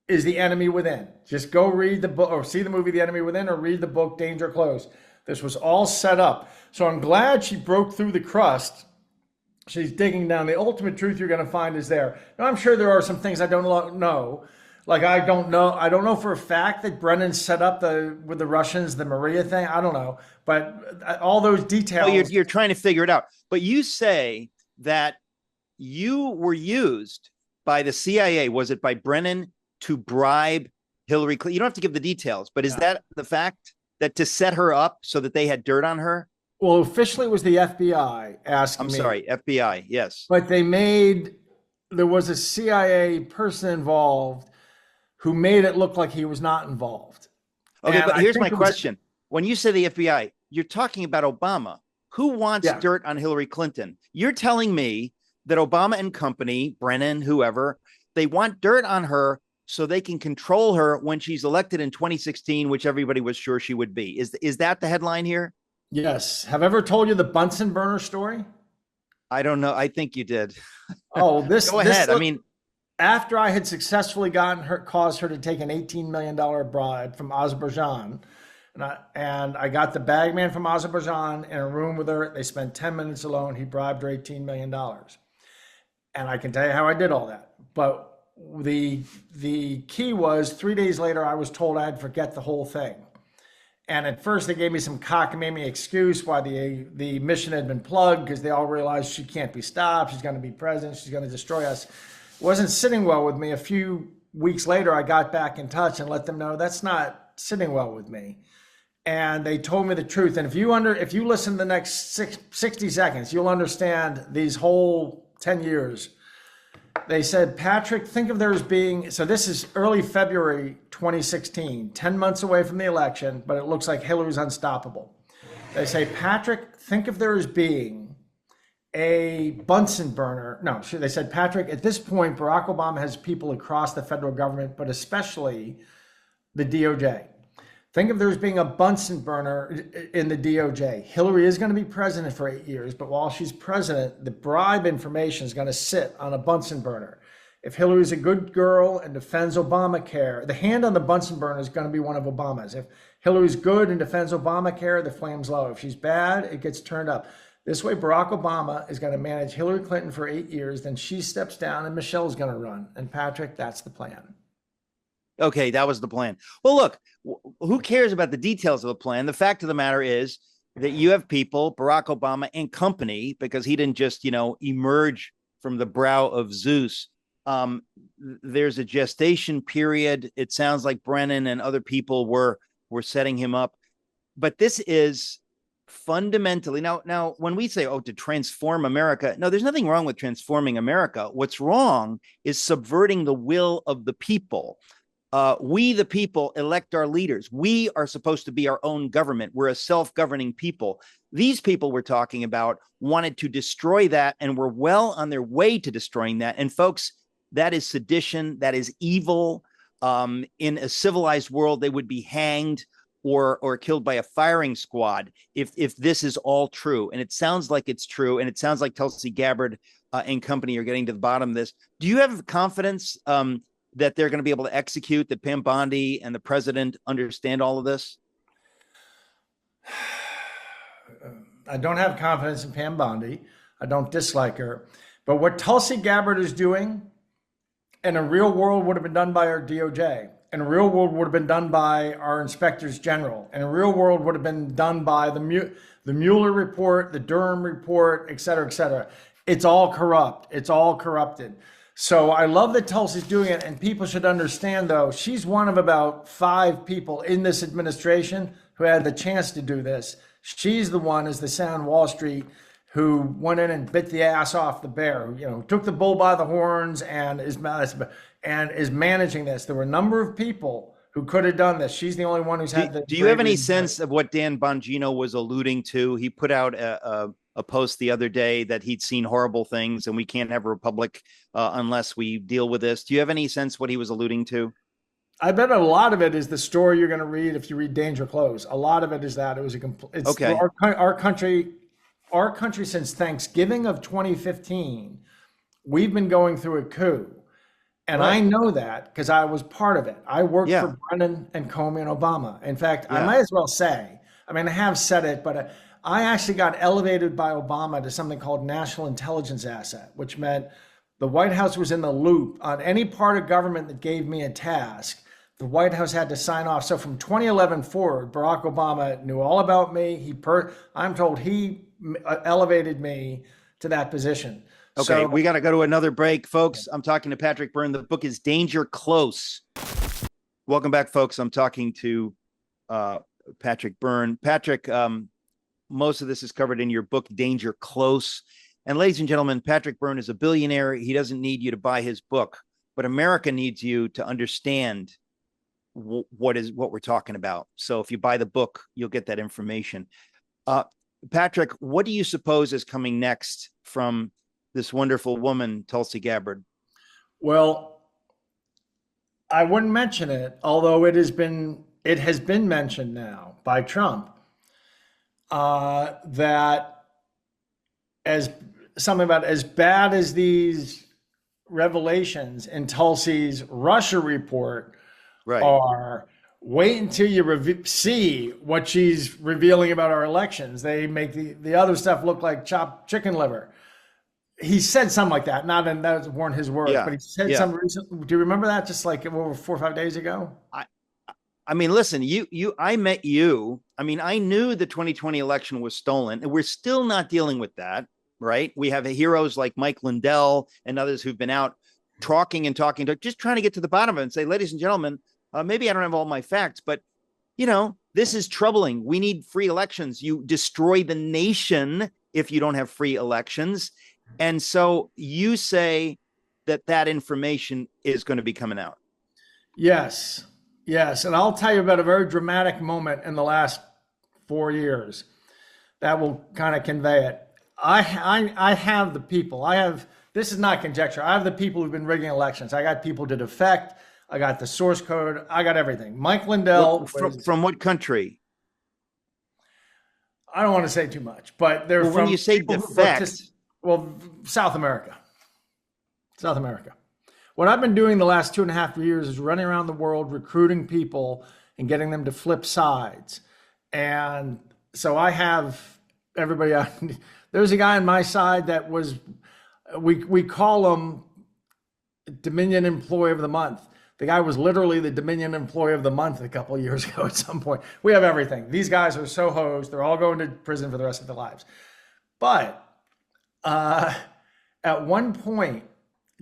is The Enemy Within. Just go read the book or see the movie The Enemy Within or read the book Danger Close. This was all set up. So I'm glad she broke through the crust. She's digging down. The ultimate truth you're going to find is there. Now, I'm sure there are some things I don't know. Like I don't know for a fact that Brennan set up with the Russians, the Maria thing. I don't know. But all those details. Well, you're trying to figure it out. But you say that you were used by the CIA. Was it by Brennan to bribe Hillary Clinton? You don't have to give the details, but is that the fact that to set her up so that they had dirt on her? Well, officially it was the FBI asking me. I'm sorry, FBI, yes. But there was a CIA person involved who made it look like he was not involved. Okay, but here's my question. When you say the FBI, you're talking about Obama. Who wants dirt on Hillary Clinton? You're telling me that Obama and company, Brennan, whoever, they want dirt on her so they can control her when she's elected in 2016, which everybody was sure she would be. Is that the headline here? Yes. Have I ever told you the Bunsen burner story? I don't know. I think you did. Oh, this. Go ahead. After I had successfully caused her to take an $18 million bribe from Azerbaijan, and I got the bagman from Azerbaijan in a room with her. They spent 10 minutes alone. He bribed her $18 million. And I can tell you how I did all that. But the key was 3 days later, I was told I'd forget the whole thing. And at first they gave me some cockamamie excuse why the mission had been plugged, because they all realized she can't be stopped. She's going to be president. She's going to destroy us. It wasn't sitting well with me. A few weeks later, I got back in touch and let them know that's not sitting well with me. And they told me the truth. And if you listen to the next 60 seconds, you'll understand these whole 10 years. They said, Patrick, think of there as being, so this is early February 2016, 10 months away from the election, but it looks like Hillary's unstoppable. They say, Patrick, think of there as being a Bunsen burner. No, they said, Patrick, at this point, Barack Obama has people across the federal government, but especially the DOJ. Think of there as being a Bunsen burner in the DOJ. Hillary is going to be president for 8 years, but while she's president, the bribe information is going to sit on a Bunsen burner. If Hillary's a good girl and defends Obamacare, the hand on the Bunsen burner is going to be one of Obama's. If Hillary's good and defends Obamacare, the flame's low. If she's bad, it gets turned up. This way, Barack Obama is going to manage Hillary Clinton for 8 years, then she steps down and Michelle's going to run. And Patrick, that's the plan. Okay, that was the plan. Well, look, who cares about the details of the plan? The fact of the matter is that you have people, Barack Obama and company, because he didn't just, emerge from the brow of Zeus. There's a gestation period. It sounds like Brennan and other people were setting him up. But this is fundamentally now when we say, to transform America, no, there's nothing wrong with transforming America. What's wrong is subverting the will of the people. We, the people, elect our leaders. We are supposed to be our own government. We're a self-governing people. These people we're talking about wanted to destroy that, and were well on their way to destroying that. And folks, that is sedition. That is evil. In a civilized world, they would be hanged or killed by a firing squad if this is all true. And it sounds like it's true. And it sounds like Tulsi Gabbard and company are getting to the bottom of this. Do you have confidence that they're going to be able to execute, that Pam Bondi and the president understand all of this? I don't have confidence in Pam Bondi. I don't dislike her. But what Tulsi Gabbard is doing in a real world would have been done by our DOJ. In a real world would have been done by our inspectors general. In a real world would have been done by the Mueller report, the Durham report, et cetera, et cetera. It's all corrupt. It's all corrupted. So I love that Tulsi's doing it, and people should understand, though, she's one of about 5 people in this administration who had the chance to do this. She's the one, as they say on Wall Street, who went in and bit the ass off the bear, who, took the bull by the horns and is managing this. There were a number of people who could have done this. She's the only one who's had the. Do you have any sense of what Dan Bongino was alluding to? He put out a post the other day that he'd seen horrible things and we can't have a republic unless we deal with this. Do you have any sense what he was alluding to? I bet a lot of it is the story you're going to read if you read Danger Close. A lot of it is that it was okay. Our country since Thanksgiving of 2015, we've been going through a coup. And right. I know that because I was part of it. I worked for Brennan and Comey and Obama. In fact, I might as well say, I have said it, but I actually got elevated by Obama to something called National Intelligence Asset, which meant the White House was in the loop on any part of government that gave me a task. The White House had to sign off. So from 2011 forward, Barack Obama knew all about me. I'm told he elevated me to that position. Okay, so, we got to go to another break, folks. I'm talking to Patrick Byrne. The book is Danger Close. Welcome back, folks. I'm talking to Patrick Byrne. Patrick, most of this is covered in your book, Danger Close. And ladies and gentlemen, Patrick Byrne is a billionaire. He doesn't need you to buy his book, but America needs you to understand what we're talking about. So if you buy the book, you'll get that information. Patrick, what do you suppose is coming next from this wonderful woman, Tulsi Gabbard? Well, I wouldn't mention it, although it has been mentioned now by Trump, that as bad as these revelations in Tulsi's Russia report are, wait until you see what she's revealing about our elections. They make the other stuff look like chopped chicken liver. He said something like that. That weren't his words, but he said something recently. Do you remember that? Just like over 4 or 5 days ago? Listen, I met you. I knew the 2020 election was stolen, and we're still not dealing with that, right? We have heroes like Mike Lindell and others who've been out talking, just trying to get to the bottom of it and say, ladies and gentlemen, maybe I don't have all my facts, but this is troubling. We need free elections. You destroy the nation if you don't have free elections. And so you say that information is going to be coming out. Yes. And I'll tell you about a very dramatic moment in the last 4 years that will kind of convey it. I have the people. This is not conjecture. I have the people who've been rigging elections. I got people to defect. I got the source code. I got everything. Mike Lindell. From what country? I don't want to say too much, but they're from. When you say defect. South America. What I've been doing the last 2.5 years is running around the world, recruiting people and getting them to flip sides. And so I have everybody. There's a guy on my side that was, we call him Dominion Employee of the Month. The guy was literally the Dominion Employee of the Month a couple of years ago at some point. We have everything. These guys are so hosed. They're all going to prison for the rest of their lives. But at one point,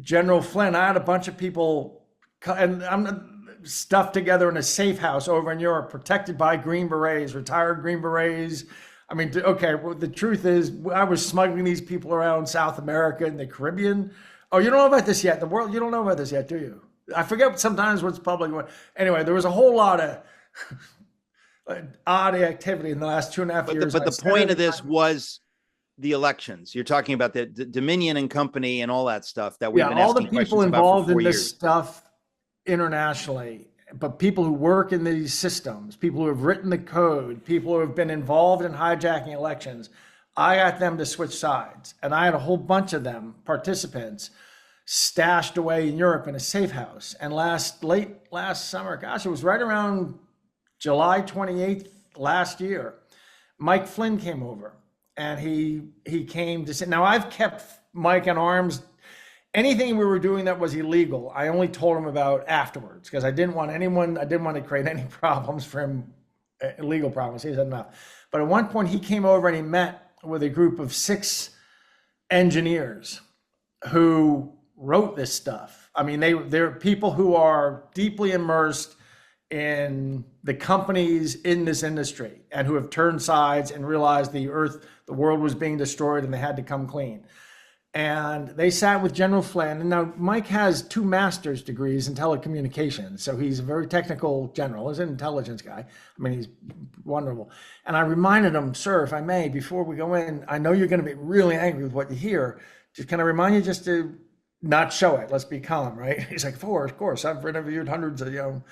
General Flynn, I had a bunch of people, and I'm stuffed together in a safe house over in Europe, protected by Green Berets, retired Green Berets. The truth is, I was smuggling these people around South America and the Caribbean. Oh, you don't know about this yet? The world, you don't know about this yet, do you? I forget sometimes what's public. Anyway, there was a whole lot of odd activity in the last 2.5 years. But the point of this was the elections. You're talking about the Dominion and Company and all that stuff that we've been asking questions about for 4 years. All the people involved in this stuff internationally, but people who work in these systems, people who have written the code, people who have been involved in hijacking elections, I got them to switch sides. And I had a whole bunch of them, participants, stashed away in Europe in a safe house. And late last summer, gosh, it was right around July 28th last year, Mike Flynn came over. And he came to say, now I've kept Mike in arms. Anything we were doing that was illegal, I only told him about afterwards because I didn't want to create any problems for him, illegal problems. He said enough. But at one point he came over and he met with a group of 6 engineers who wrote this stuff. They're people who are deeply immersed in the companies in this industry and who have turned sides and realized the world was being destroyed and they had to come clean. And they sat with General Flynn. And now Mike has 2 master's degrees in telecommunications. So he's a very technical general. He's an intelligence guy. I mean, he's wonderful. And I reminded him, sir, if I may, before we go in, I know you're going to be really angry with what you hear. Just can I remind you just to not show it? Let's be calm, right? He's like, of course. I've interviewed hundreds of,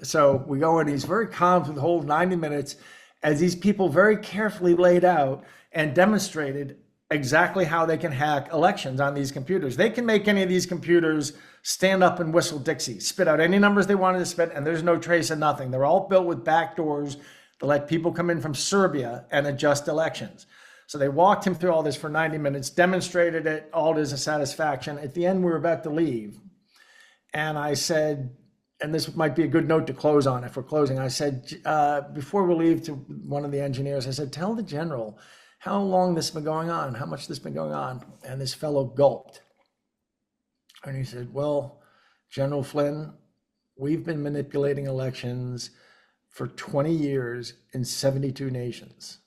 so we go in, he's very calm through the whole 90 minutes as these people very carefully laid out and demonstrated exactly how they can hack elections on these computers. They can make any of these computers stand up and whistle Dixie, spit out any numbers they wanted to spit, and there's no trace of nothing. They're all built with backdoors to let people come in from Serbia and adjust elections. So they walked him through all this for 90 minutes, demonstrated it all to his satisfaction. At the end, we were about to leave. And I said, and this might be a good note to close on if we're closing. I said, before we leave, to one of the engineers, I said, tell the general how long this has been going on, how much this has been going on. And this fellow gulped. And he said, well, General Flynn, we've been manipulating elections for 20 years in 72 nations.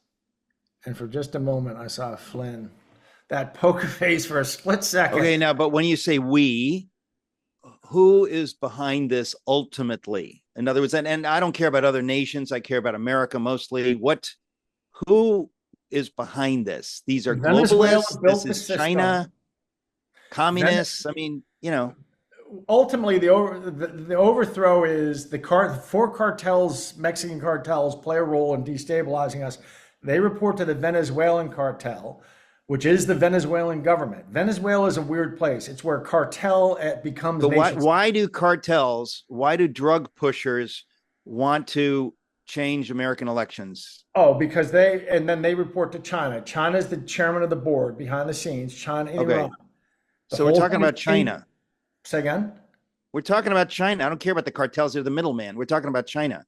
And for just a moment, I saw Flynn, that poker face for a split second. Okay, now, but when you say we, who is behind this ultimately? In other words, and I don't care about other nations. I care about America mostly. Who is behind this? These are globalists. This is China, communists. I mean, ultimately the overthrow is the 4 cartels, Mexican cartels, play a role in destabilizing us. They report to the Venezuelan cartel, which is the Venezuelan government. Venezuela is a weird place. It's where cartel becomes. But why do drug pushers want to change American elections? Oh, because they report to China. China's the chairman of the board behind the scenes. China and Iran. So we're talking about China. Say again? We're talking about China. I don't care about the cartels. They're the middleman. We're talking about China.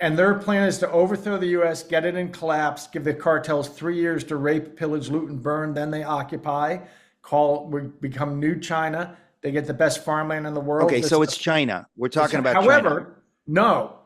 And their plan is to overthrow the U.S., get it in collapse, give the cartels 3 years to rape, pillage, loot, and burn. Then they occupy, become new China. They get the best farmland in the world. Okay, so it's China. We're talking about China. However, no.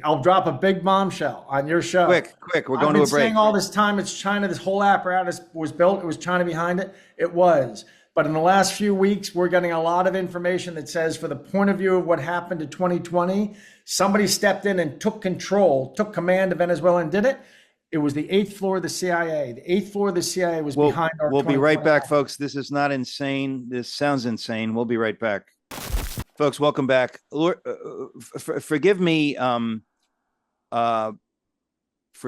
I'll drop a big bombshell on your show. Quick. We're going to a break. I've been saying all this time it's China. This whole apparatus was built. It was China behind it. It was. But in the last few weeks, we're getting a lot of information that says, for the point of view of what happened to 2020, somebody stepped in and took command of Venezuela and did it. It was the 8th floor of the CIA. The 8th floor of the CIA was behind our. We'll be right back, folks. This is not insane. This sounds insane. We'll be right back. Folks, welcome back. Lord, forgive me for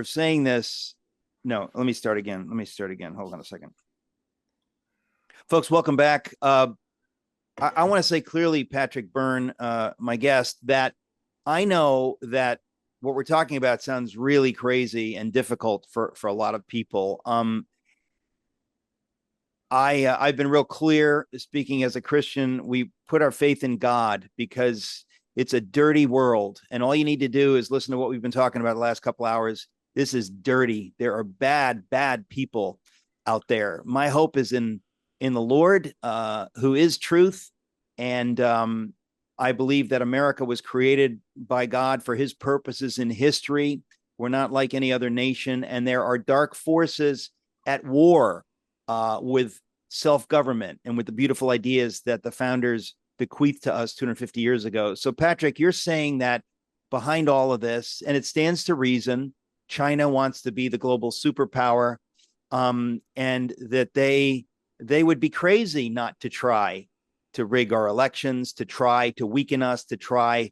saying this. No, let me start again. Hold on a second. Folks, welcome back. I want to say clearly, Patrick Byrne, my guest, that I know that what we're talking about sounds really crazy and difficult for a lot of people. I've been real clear, speaking as a Christian. We put our faith in God because it's a dirty world, and all you need to do is listen to what we've been talking about the last couple hours. This is dirty. There are bad people out there. My hope is in the Lord, who is truth. And I believe that America was created by God for his purposes in history. We're not like any other nation. And there are dark forces at war with self-government and with the beautiful ideas that the founders bequeathed to us 250 years ago. So, Patrick, you're saying that behind all of this, and it stands to reason, China wants to be the global superpower, and that they would be crazy not to try to rig our elections, to try to weaken us, to try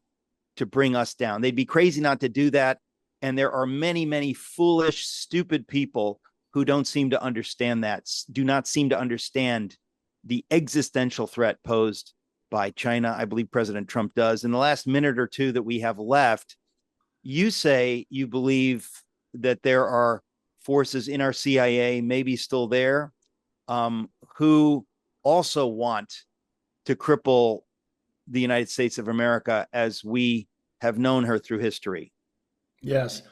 to bring us down. They'd be crazy not to do that. And there are many, many foolish, stupid people who don't seem to understand that, do not seem to understand the existential threat posed by China. I believe President Trump does. In the last minute or two that we have left, you say you believe that there are forces in our CIA, maybe still there, who also want to cripple the United States of America as we have known her through history. Yes.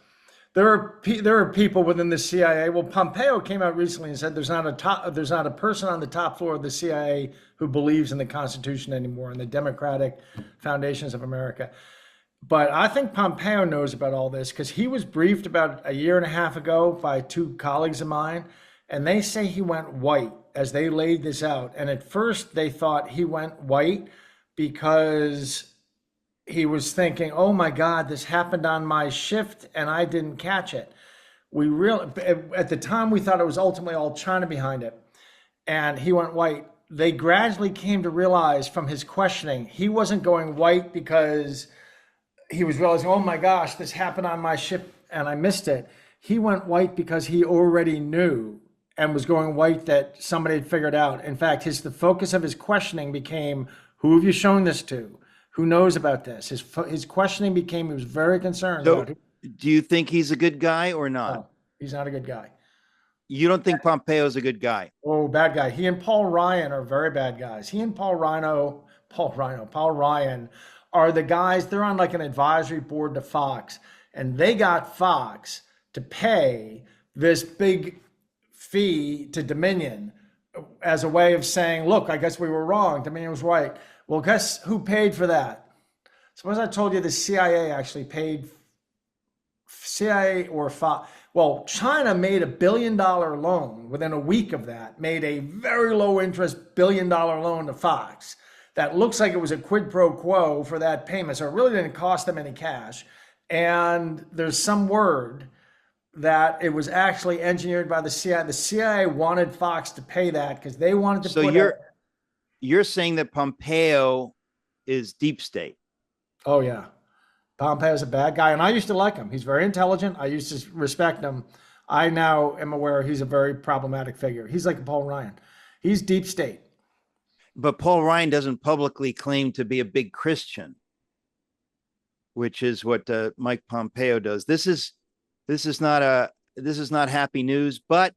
There are people within the CIA. Well, Pompeo came out recently and said there's not a person on the top floor of the CIA who believes in the Constitution anymore and the democratic foundations of America. But I think Pompeo knows about all this because he was briefed about a year and a half ago by two colleagues of mine, and they say he went white as they laid this out. And at first, they thought he went white because he was thinking, "Oh my God, this happened on my shift and I didn't catch it." We really, at the time, we thought it was ultimately all China behind it, and he went white. They gradually came to realize from his questioning he wasn't going white because he was realizing, oh my gosh, this happened on my ship and I missed it. He went white because he already knew and was going white that somebody had figured out. In fact, the focus of his questioning became, who have you shown this to? Who knows about this? His questioning became, he was very concerned So, about it. do you think he's a good guy or not? No, he's not a good guy. You don't think Pompeo's a good guy? Oh, bad guy. He and Paul Ryan are very bad guys. He and Paul Ryan are the guys, they're on like an advisory board to Fox, and they got Fox to pay this big fee to Dominion as a way of saying, look, I guess we were wrong. Dominion was right. Well, guess who paid for that? Suppose I told you the CIA actually paid, CIA or Fox. Well, China made $1 billion loan within a week of that, made a very low interest $1 billion loan to Fox. That looks like it was a quid pro quo for that payment. So it really didn't cost them any cash. And there's some word that it was actually engineered by the CIA. The CIA wanted Fox to pay that because they wanted to So you're saying that Pompeo is deep state? Oh, yeah. Pompeo's a bad guy. And I used to like him. He's very intelligent. I used to respect him. I now am aware he's a very problematic figure. He's like Paul Ryan. He's deep state. But Paul Ryan doesn't publicly claim to be a big Christian, which is what Mike Pompeo does. This is not happy news, but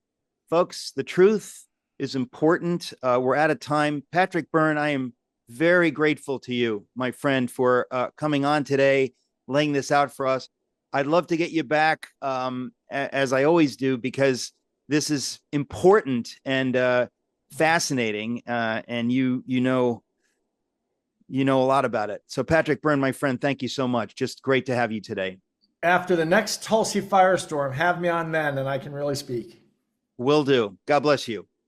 folks, the truth is important. We're out of time. Patrick Byrne, I am very grateful to you, my friend, for coming on today, laying this out for us. I'd love to get you back, as I always do, because this is important and fascinating, and you know a lot about it. So Patrick Byrne, my friend, thank you so much. Just great to have you today. After the next Tulsi firestorm, have me on then and I can really speak. Will do. God bless you.